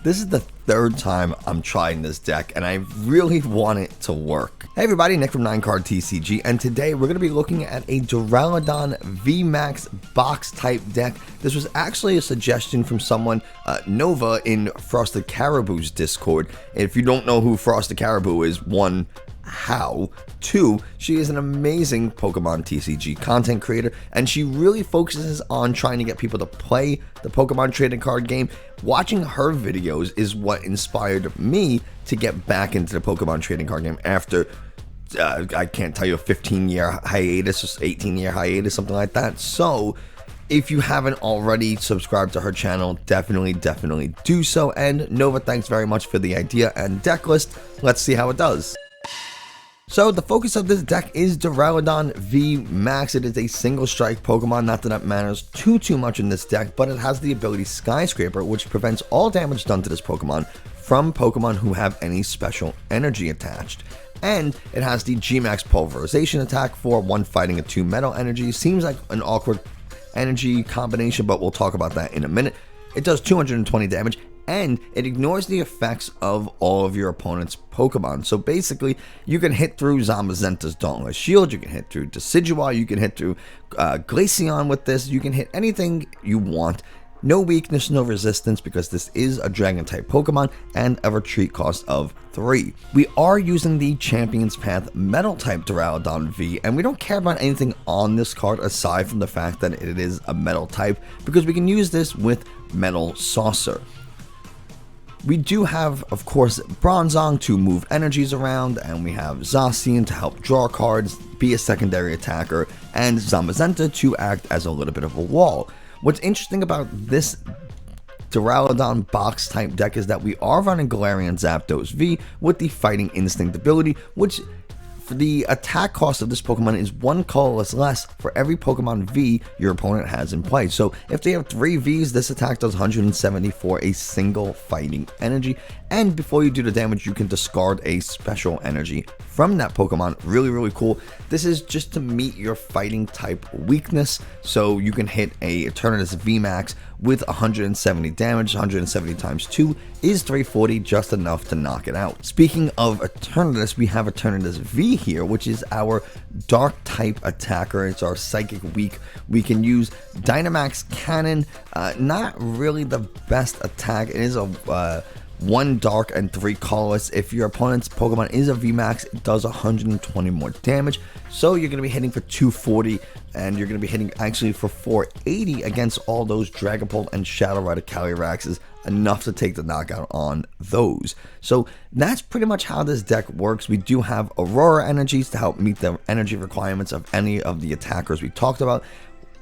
This is the third time I'm trying this deck, and I really want it to work. Hey everybody, Nick from 9Card TCG, and today we're going to be looking at a Duraludon VMAX box type deck. This was actually a suggestion from someone, Nova, in Frosted Caribou's Discord. And if you don't know who Frosted Caribou is, one, how? Two, she is an amazing Pokemon TCG content creator, and she really focuses on trying to get people to play the Pokemon trading card game. Watching her videos is what inspired me to get back into the Pokemon trading card game after I can't tell you, a 15-year hiatus or 18-year hiatus, something like that. So if you haven't already subscribed to her channel, definitely do so. And Nova, thanks very much for the idea and deck list. Let's see how it does. So the focus of this deck is Duraludon VMAX. It is a single strike Pokemon, not that it matters too much in this deck, but it has the ability Skyscraper, which prevents all damage done to this Pokemon from Pokemon who have any special energy attached. And it has the G-Max Pulverization attack for 1 fighting and 2 metal energy. Seems like an awkward energy combination, but we'll talk about that in a minute. It does 220 damage, and it ignores the effects of all of your opponent's Pokemon. So basically, you can hit through Zamazenta's Dauntless Shield, you can hit through Decidueye, you can hit through Glaceon with this, you can hit anything you want. No weakness, no resistance, because this is a Dragon-type Pokemon, and a retreat cost of 3. We are using the Champion's Path Metal-type Duraludon V, and we don't care about anything on this card aside from the fact that it is a Metal type, because we can use this with Metal Saucer. We do have, of course, Bronzong to move energies around, and we have Zacian to help draw cards, be a secondary attacker, and Zamazenta to act as a little bit of a wall. What's interesting about this Duraludon box type deck is that we are running Galarian Zapdos V with the Fighting Instinct ability, which for the attack cost of this Pokemon is 1 colorless less for every Pokemon V your opponent has in play. So if they have 3 Vs, this attack does 170 for a single fighting energy. And before you do the damage, you can discard a special energy from that Pokemon. Really cool. This is just to meet your fighting type weakness. So you can hit a Eternatus VMAX with 170 damage. 170 times 2 is 340, just enough to knock it out. Speaking of Eternatus, we have Eternatus V here, which is our dark type attacker. It's our psychic weak. We can use Dynamax Cannon. Not really the best attack. It is a 1 dark and 3 colorless. If your opponent's Pokemon is a VMAX, it does 120 more damage. So you're going to be hitting for 240, and you're going to be hitting actually for 480 against all those Dragapult and Shadow Rider Calyraxes, enough to take the knockout on those. So that's pretty much how this deck works. We do have Aurora energies to help meet the energy requirements of any of the attackers we talked about.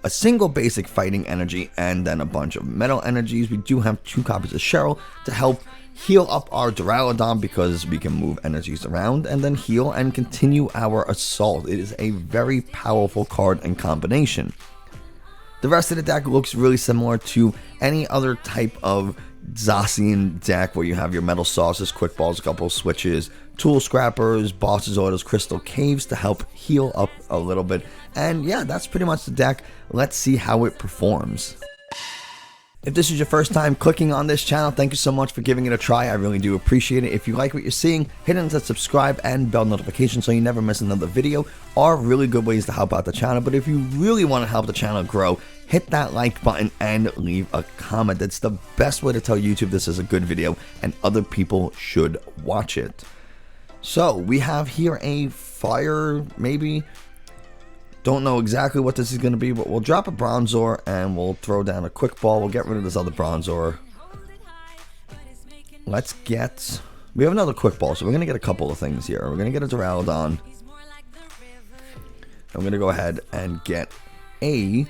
A single basic fighting energy, and then a bunch of metal energies. We do have 2 copies of Cheryl to help heal up our Duraludon, because we can move energies around and then heal and continue our assault. It is a very powerful card and combination. The rest of the deck looks really similar to any other type of Zacian deck, where you have your Metal Saucers, Quick Balls, a couple switches, Tool Scrappers, Boss's Orders, Crystal Caves to help heal up a little bit. And yeah, that's pretty much the deck. Let's see how it performs. If this is your first time clicking on this channel, thank you so much for giving it a try. I really do appreciate it. If you like what you're seeing, hit into subscribe and bell notification so you never miss another video. Are really good ways to help out the channel. But if you really want to help the channel grow, hit that like button and leave a comment. That's the best way to tell YouTube this is a good video and other people should watch it. So we have here a fire, maybe. Don't know exactly what this is going to be, but we'll drop a Bronzor and we'll throw down a Quick Ball. We'll get rid of this other Bronzor. Let's get... We have another Quick Ball, so we're going to get a couple of things here. We're going to get a Duraludon. I'm going to go ahead and get a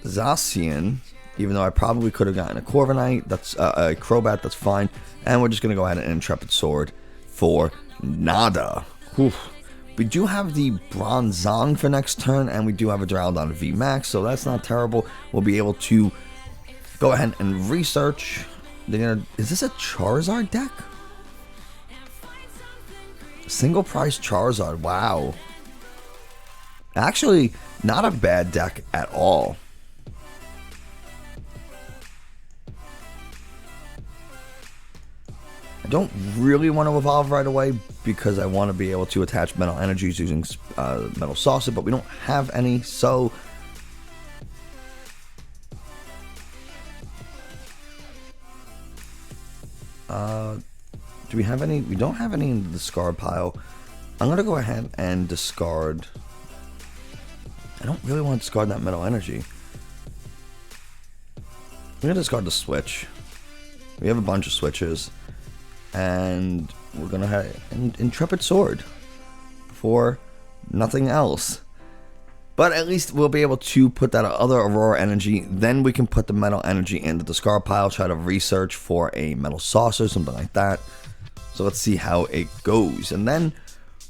Zacian, even though I probably could have gotten a Corviknight. That's a Crobat, that's fine. And we're just going to go ahead and Intrepid Sword for nada. Oof. We do have the Bronzong for next turn, and we do have a Duraludon VMAX, so that's not terrible. We'll be able to go ahead and research. Is this a Charizard deck? Single price Charizard, wow. Actually, not a bad deck at all. I don't really want to evolve right away because I want to be able to attach metal energies using Metal Saucer, but we don't have any, so do we have any? We don't have any in the discard pile. I'm going to go ahead and discard. I don't really want to discard that metal energy. I'm going to discard the switch. We have a bunch of switches. And we're going to have an Intrepid Sword for nothing else. But at least we'll be able to put that other Aurora energy. Then we can put the metal energy in the discard pile. Try to research for a Metal Saucer, something like that. So let's see how it goes. And then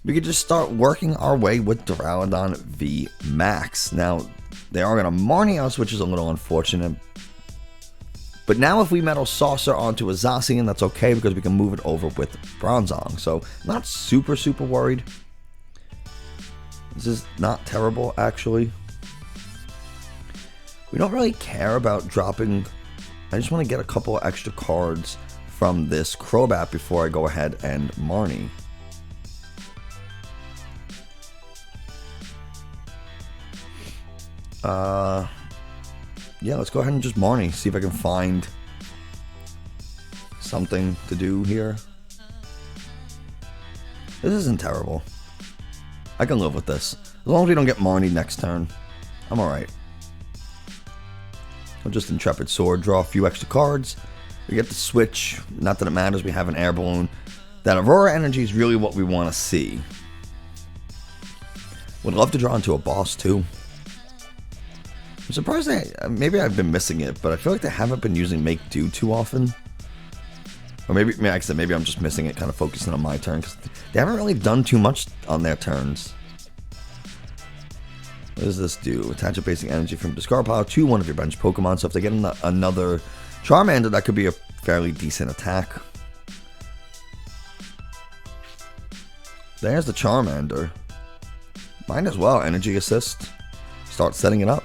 we could just start working our way with Duraludon VMAX. Now, they are going to Marnie us, which is a little unfortunate. But now if we Metal Saucer onto a Zacian, that's okay because we can move it over with Bronzong. So, not super worried. This is not terrible, actually. We don't really care about dropping. I just want to get a couple of extra cards from this Crobat before I go ahead and Marnie. Yeah, let's go ahead and just Marnie. See if I can find something to do here. This isn't terrible. I can live with this. As long as we don't get Marnie next turn, I'm alright. I'll just Intrepid Sword, draw a few extra cards. We get the switch. Not that it matters, we have an Air Balloon. That Aurora energy is really what we want to see. Would love to draw into a boss too. I'm surprised maybe I've been missing it, but I feel like they haven't been using Make Do too often. Or maybe I'm just missing it, kind of focusing on my turn, because they haven't really done too much on their turns. What does this do? Attach a basic energy from discard pile to one of your bench Pokemon, so if they get another Charmander, that could be a fairly decent attack. There's the Charmander. Might as well Energy Assist. Start setting it up.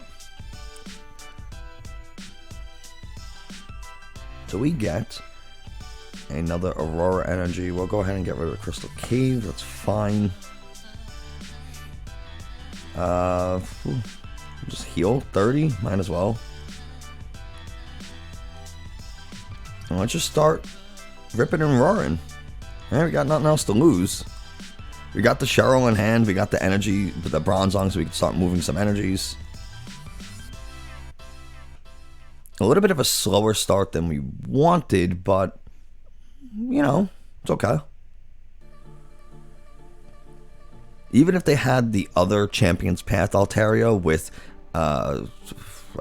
So we get another Aurora energy. We'll go ahead and get rid of Crystal Cave. That's fine. Just heal 30. Might as well. And let's just start ripping and roaring. And we got nothing else to lose. We got the Cheryl in hand. We got the energy, the Bronzong, so we can start moving some energies. A little bit of a slower start than we wanted, but, you know, it's okay. Even if they had the other Champion's Path Altaria with, I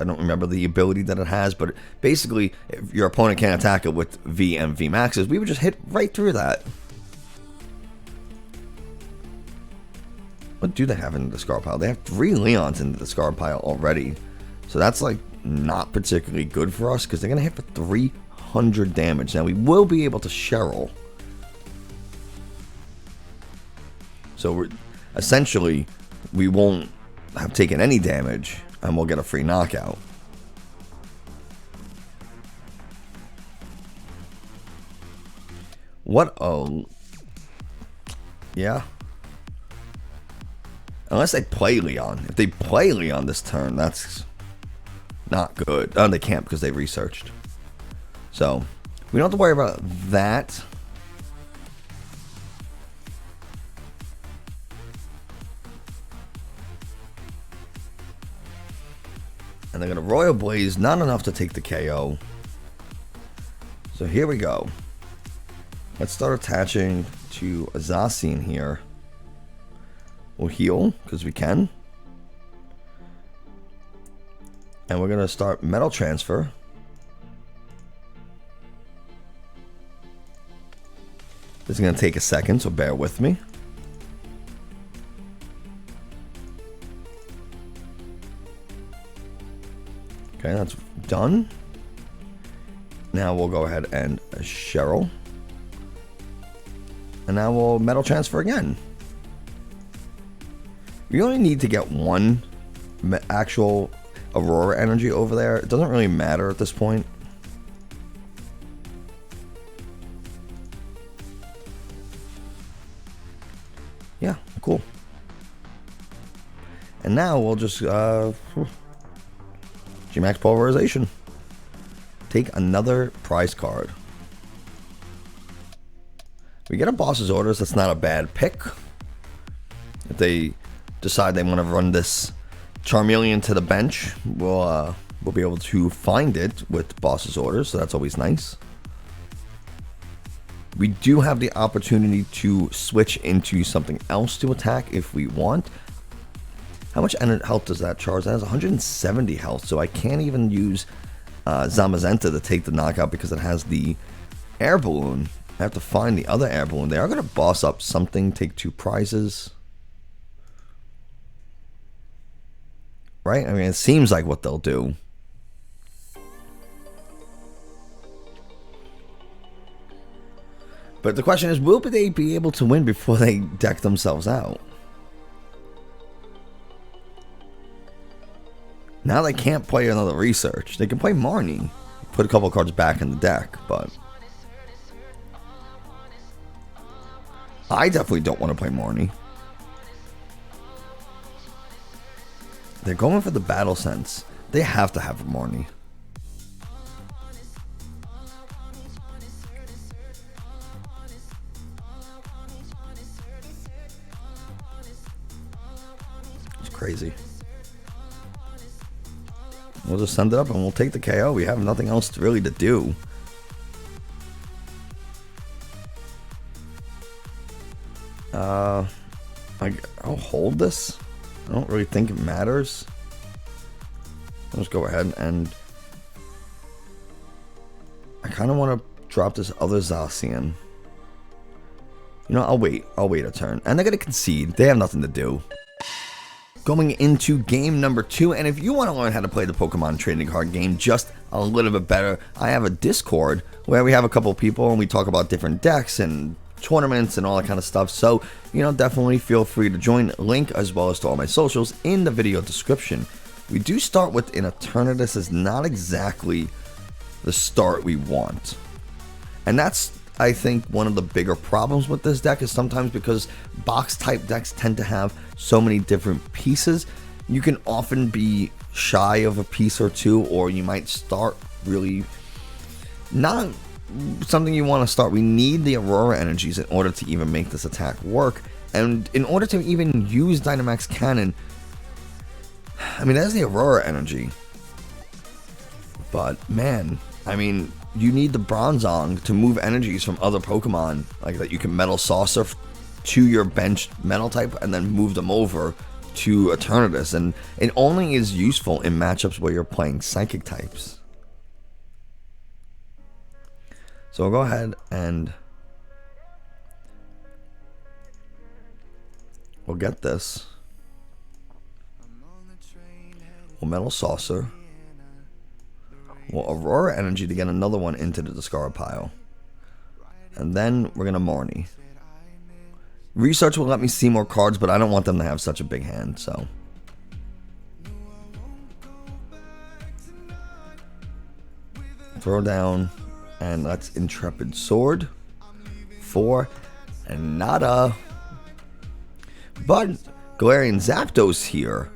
don't remember the ability that it has, but basically, if your opponent can't attack it with V and VMAXs, we would just hit right through that. What do they have in the discard pile? They have 3 Leons in the discard pile already. So that's like not particularly good for us because they're going to hit for 300 damage. Now we will be able to Cheryl. So essentially we won't have taken any damage and we'll get a free knockout. What? Oh. Yeah. Unless they play Leon. If they play Leon this turn, that's not good. Oh, they can't because they researched. So, we don't have to worry about that. And they're going to Royal Blaze. Not enough to take the KO. So, here we go. Let's start attaching to a Zacian here. We'll heal, because we can. And we're going to start Metal Transfer. This is going to take a second, so bear with me. Okay, that's done. Now we'll go ahead and Cheryl. And now we'll Metal Transfer again. We only need to get one actual Aurora energy over there. It doesn't really matter at this point. Yeah, cool. And now we'll just G-Max Pulverization. Take another prize card. We get a Boss's Orders. That's not a bad pick. If they decide they want to run this Charmeleon to the bench, we'll be able to find it with Boss's Orders, so that's always nice. We do have the opportunity to switch into something else to attack if we want. How much health does that Charizard? That has 170 health, so I can't even use Zamazenta to take the knockout because it has the Air Balloon. I have to find the other Air Balloon. They are going to boss up something, take 2 prizes. Right? I mean, it seems like what they'll do. But the question is, will they be able to win before they deck themselves out? Now they can't play another Research. They can play Marnie. Put a couple cards back in the deck, but I definitely don't want to play Marnie. They're going for the Battle Sense. They have to have a Marnie. It's crazy. We'll just send it up and we'll take the KO. We have nothing else really to do. I'll hold this. I don't really think it matters. Let's go ahead and I kind of want to drop this other Zacian. You know, I'll wait a turn. And they're going to concede. They have nothing to do. Going into game number 2, and if you want to learn how to play the Pokemon trading card game just a little bit better, I have a Discord where we have a couple of people and we talk about different decks and tournaments and all that kind of stuff. So, you know, definitely feel free to join. Link as well as to all my socials in the video description. We do start with an Eternatus. Is not exactly the start we want, and that's, I think, one of the bigger problems with this deck is sometimes because box type decks tend to have so many different pieces, you can often be shy of a piece or two, or you might start really not something you want to start. We need the Aurora energies in order to even make this attack work, and in order to even use Dynamax Cannon, I mean, that's the Aurora energy, but man, I mean, you need the Bronzong to move energies from other Pokemon, like that you can Metal Saucer to your bench Metal type and then move them over to Eternatus, and it only is useful in matchups where you're playing Psychic types. So I'll go ahead and we'll get this. We'll Metal Saucer. Well, Aurora Energy to get another one into the discard pile. And then we're going to Marnie. Research will let me see more cards, but I don't want them to have such a big hand, so. Throw down, and that's Intrepid Sword for nada. But Galarian Zapdos here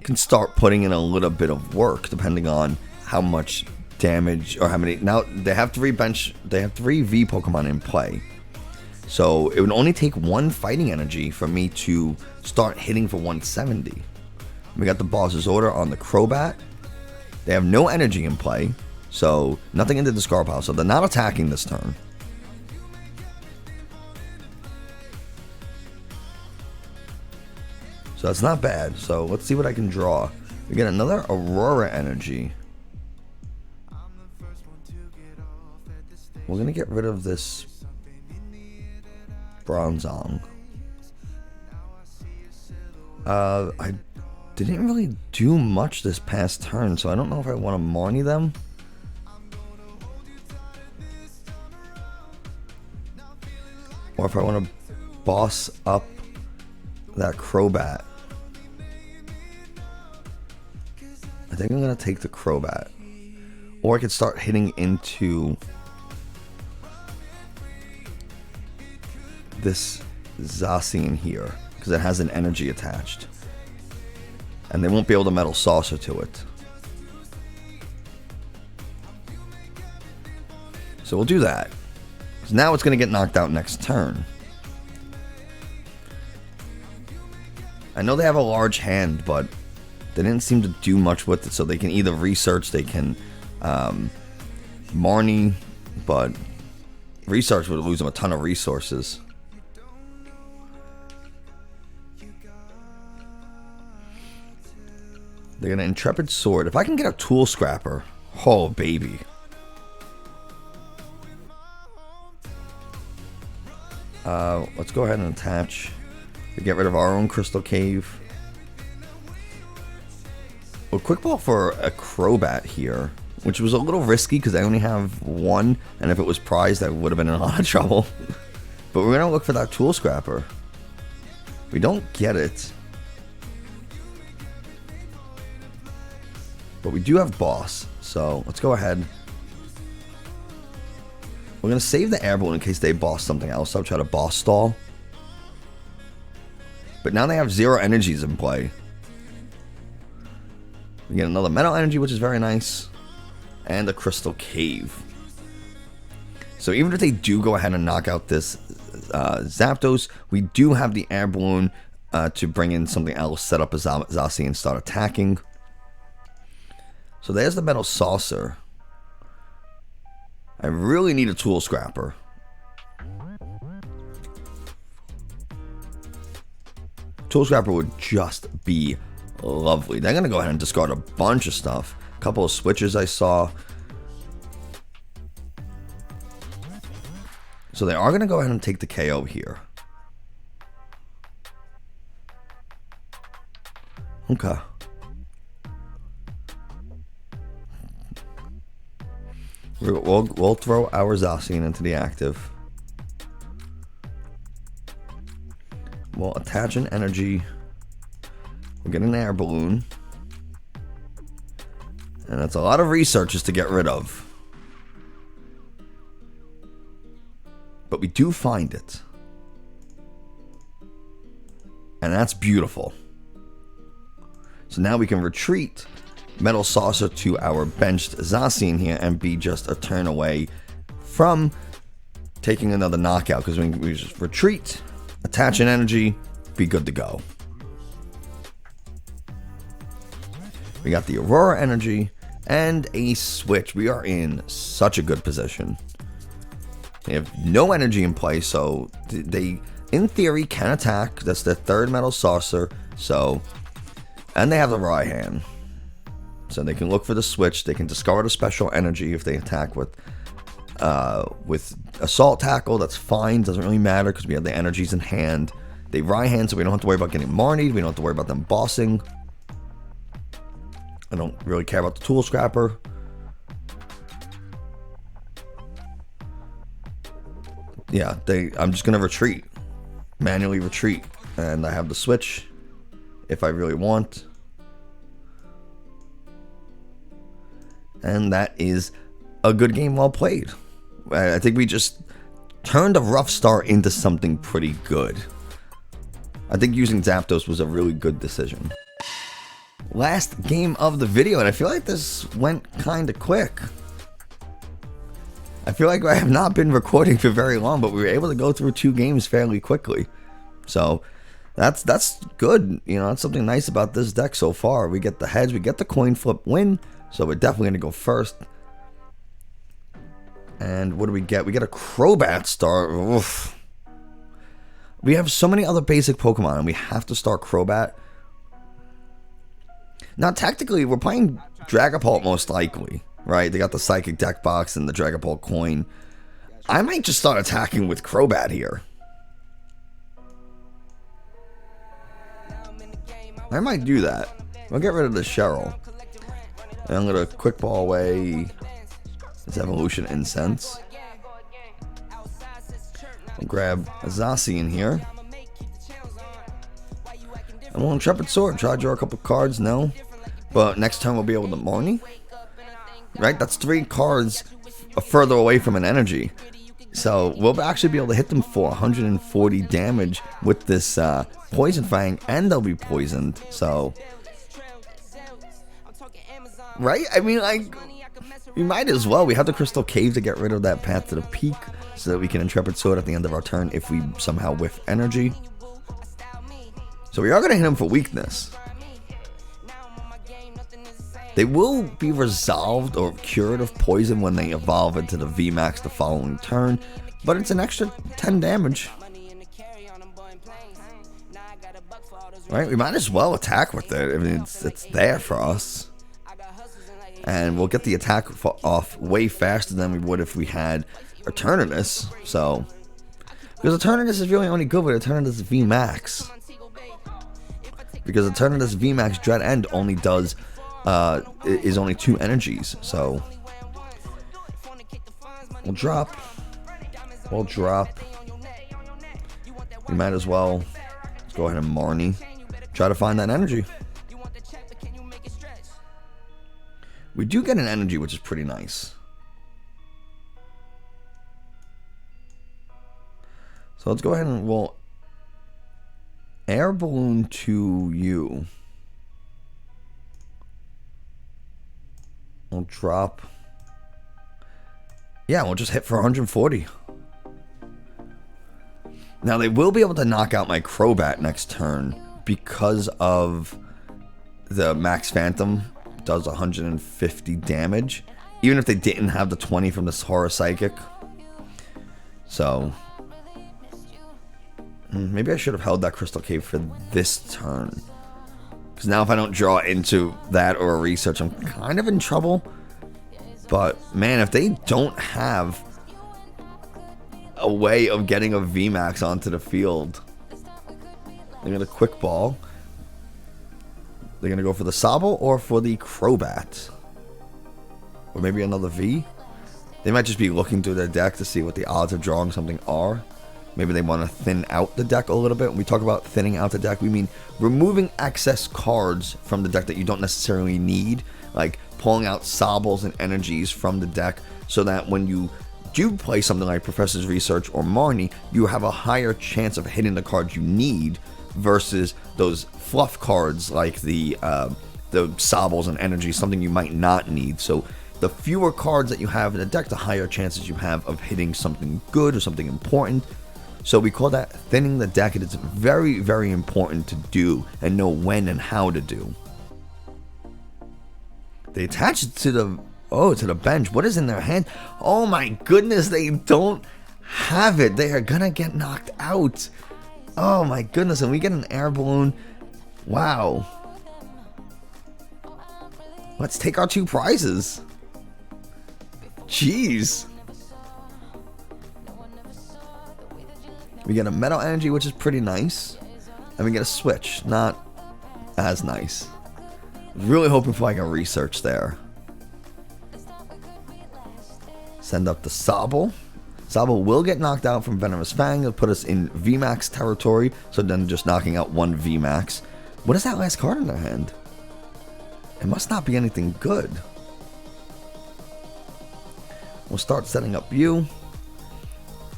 can start putting in a little bit of work, depending on how much damage or how many. Now they have 3 V Pokemon in play, so it would only take 1 fighting energy for me to start hitting for 170. We got the Boss's Order on the Crobat. They have no energy in play, so nothing in the discard pile, so they're not attacking this turn. So that's not bad. So let's see what I can draw. We get another Aurora energy. We're going to get rid of this Bronzong. I didn't really do much this past turn, so I don't know if I want to Marnie them. Or if I want to boss up that Crobat. I think I'm going to take the Crobat. Or I could start hitting into this Zacian here, because it has an energy attached. And they won't be able to Metal Saucer to it. So we'll do that. So now it's going to get knocked out next turn. I know they have a large hand, but they didn't seem to do much with it. So they can either research, they can Marnie, but research would lose them a ton of resources. They're going to Intrepid Sword. If I can get a Tool Scrapper, oh baby. Let's go ahead and attach to get rid of our own Crystal Cave. Well, Quick Ball for a Crobat here, which was a little risky because I only have one, and if it was prized, I would have been in a lot of trouble. But we're going to look for that Tool Scrapper. We don't get it. But we do have Boss, so let's go ahead. We're going to save the Air Balloon in case they boss something else. I'll try to boss stall. But now they have 0 energies in play. We get another Metal Energy, which is very nice. And a Crystal Cave. So even if they do go ahead and knock out this Zapdos, we do have the Air Balloon to bring in something else, set up a Zacian and start attacking. So there's the Metal Saucer. I really need a Tool Scrapper. Tool Scrapper would just be lovely. They're going to go ahead and discard a bunch of stuff. A couple of switches I saw. So they are going to go ahead and take the KO here. Okay. We'll throw our Zacian into the active. We'll attach an energy. We'll get an Air Balloon. And that's a lot of researches to get rid of. But we do find it. And that's beautiful. So now we can retreat Metal Saucer to our benched Zacian here and be just a turn away from taking another knockout, because we just retreat, attach an energy, be good to go. We got the Aurora energy and a switch. We are in such a good position. They have no energy in play, so they in theory can attack. That's their third Metal Saucer. So, and they have the Raihan. So they can look for the switch. They can discard a special energy if they attack with Assault Tackle. That's fine. Doesn't really matter because we have the energies in hand. They Raihan, so we don't have to worry about getting Marnied. We don't have to worry about them bossing. I don't really care about the Tool Scrapper. Yeah, I'm just going to retreat. Manually retreat. And I have the switch if I really want. And that is a good game well played. I think we just turned a rough start into something pretty good. I think using Zapdos was a really good decision. Last game of the video, and I feel like this went kind of quick. I feel like I have not been recording for very long, but we were able to go through 2 games fairly quickly. So that's good. You know, that's something nice about this deck so far. We get the heads, we get the coin flip win. So we're definitely going to go first. And what do we get? We get a Crobat start. Oof. We have so many other basic Pokemon, and we have to start Crobat. Now, tactically, we're playing Dragapult most likely, right? They got the Psychic Deck Box and the Dragapult coin. I might just start attacking with Crobat here. I might do that. I'll get rid of the Cheryl. And I'm going to Quick Ball away this Evolution Incense. I'll grab a Zacian here. And we'll Intrepid Sword. Try to draw a couple cards, no. But next turn we'll be able to Marnie. Right? That's 3 cards further away from an energy. So we'll actually be able to hit them for 140 damage with this Poison Fang, and they'll be poisoned. So, right? I mean, like, we might as well. We have the Crystal Cave to get rid of that Path to the Peak, so that we can Intrepid Sword at the end of our turn if we somehow whiff energy. So we are going to hit him for weakness. They will be resolved or cured of poison when they evolve into the VMAX the following turn, but it's an extra 10 damage. Right, we might as well attack with it. I mean, it's there for us. And we'll get the attack off way faster than we would if we had Eternatus. So, because Eternatus is really only good with Eternatus VMAX. Because Eternatus VMAX Dread End only does is only 2 energies, so we'll drop. We might as well, let's go ahead and Marnie, try to find that energy. We do get an energy, which is pretty nice. So let's go ahead and we'll Air Balloon to you. We'll drop. Yeah, we'll just hit for 140. Now, they will be able to knock out my Crobat next turn because of the Max Phantom does 150 damage, even if they didn't have the 20 from this Horror Psychic. So, maybe I should have held that Crystal Cave for this turn. Because now if I don't draw into that or a research, I'm kind of in trouble. But, man, if they don't have a way of getting a VMAX onto the field, they're going to Quick Ball. They're going to go for the Sobble or for the Crobat. Or maybe another V. They might just be looking through their deck to see what the odds of drawing something are. Maybe they want to thin out the deck a little bit. When we talk about thinning out the deck, we mean removing excess cards from the deck that you don't necessarily need. Like pulling out Sobbles and energies from the deck so that when you do play something like Professor's Research or Marnie, you have a higher chance of hitting the cards you need versus those fluff cards like the Sobbles and energies, something you might not need. So the fewer cards that you have in the deck, the higher chances you have of hitting something good or something important. So we call that thinning the deck, and it's very, very important to do and know when and how to do. They attach it to the bench. What is in their hand? Oh my goodness, they don't have it. They are gonna get knocked out. Oh my goodness, and we get an Air Balloon. Wow. Let's take our 2 prizes. Jeez. We get a Metal Energy, which is pretty nice. And we get a Switch. Not as nice. Really hoping for like a research there. Send up the Sobble. Sobble will get knocked out from Venomous Fang. It'll put us in VMAX territory. So then just knocking out 1 VMAX. What is that last card in their hand? It must not be anything good. We'll start setting up you.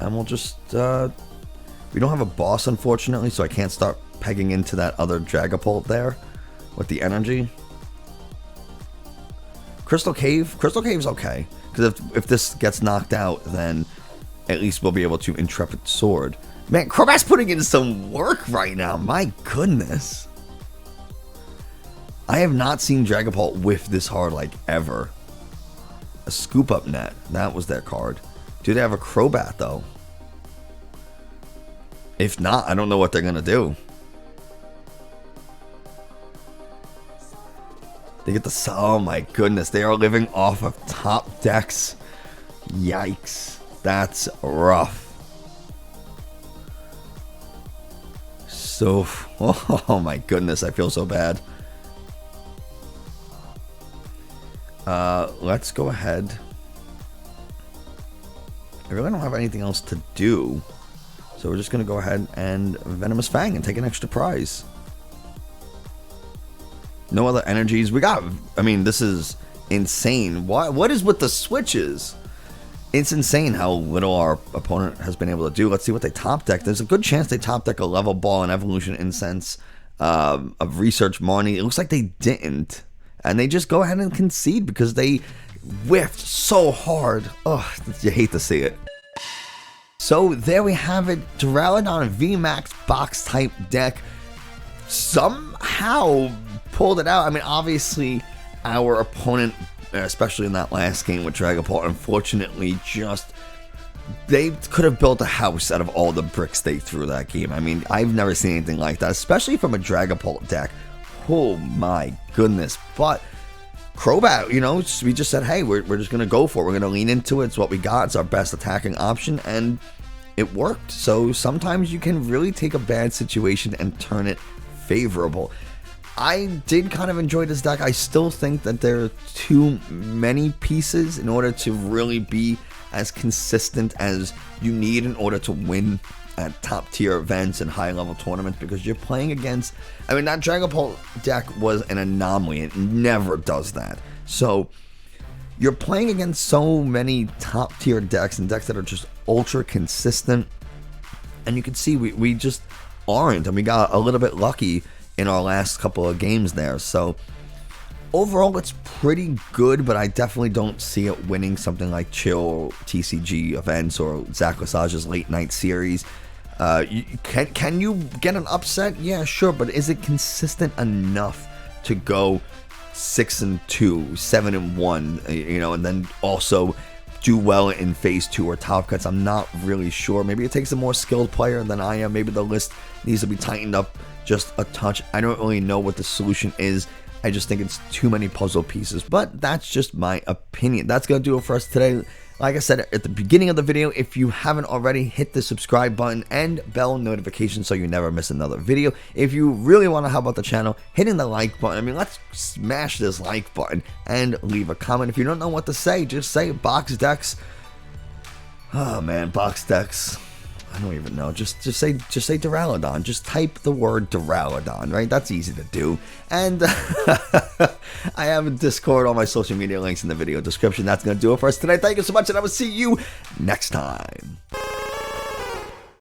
And we'll just... we don't have a boss, unfortunately, so I can't start pegging into that other Dragapult there with the energy. Crystal Cave. Crystal Cave's okay. Because if this gets knocked out, then at least we'll be able to Intrepid Sword. Man, Crobat's putting in some work right now. My goodness. I have not seen Dragapult whiff this hard, like, ever. A Scoop Up Net. That was their card. Do they have a Crobat, though? If not, I don't know what they're going to do. They get the... Oh my goodness. They are living off of top decks. Yikes. That's rough. So... Oh my goodness. I feel so bad. Let's go ahead. I really don't have anything else to do. So we're just going to go ahead and Venomous Fang and take an extra prize. No other energies. We got... I mean, this is insane. What is with the switches? It's insane how little our opponent has been able to do. Let's see what they top deck. There's a good chance they top deck a level ball and Evolution Incense of Research Marnie. It looks like they didn't. And they just go ahead and concede because they whiffed so hard. Oh, you hate to see it. So there we have it. Duraludon VMAX box type deck somehow pulled it out. I mean, obviously, our opponent, especially in that last game with Dragapult, unfortunately, they could have built a house out of all the bricks they threw that game. I mean, I've never seen anything like that, especially from a Dragapult deck. Oh my goodness. But Crobat, you know, we just said, hey, we're just going to go for it. We're going to lean into it. It's what we got. It's our best attacking option, and it worked. So sometimes you can really take a bad situation and turn it favorable. I did kind of enjoy this deck. I still think that there are too many pieces in order to really be as consistent as you need in order to win at top tier events and high level tournaments, because you're playing against, I mean, that Dragapult deck was an anomaly. It never does that. So you're playing against so many top tier decks and decks that are just ultra consistent, and you can see we just aren't, and we got a little bit lucky in our last couple of games there. So overall, it's pretty good, but I definitely don't see it winning something like Chill TCG events or SWSHEnergy's late night series. Can you get an upset? Yeah, sure, but is it consistent enough to go 6-2, 7-1, you know, and then also do well in phase 2 or top cuts? I'm not really sure. Maybe it takes a more skilled player than I am. Maybe the list needs to be tightened up just a touch. I don't really know what the solution is. I just think it's too many puzzle pieces, but that's just my opinion. That's going to do it for us today. Like I said at the beginning of the video, if you haven't already, hit the subscribe button and bell notification so you never miss another video. If you really want to help out the channel, hitting the like button. I mean, let's smash this like button and leave a comment. If you don't know what to say, just say box decks. Oh man, box decks. I don't even know. Just say Duraludon. Just type the word Duraludon, right? That's easy to do. And I have a Discord, all my social media links in the video description. That's going to do it for us today. Thank you so much, and I will see you next time.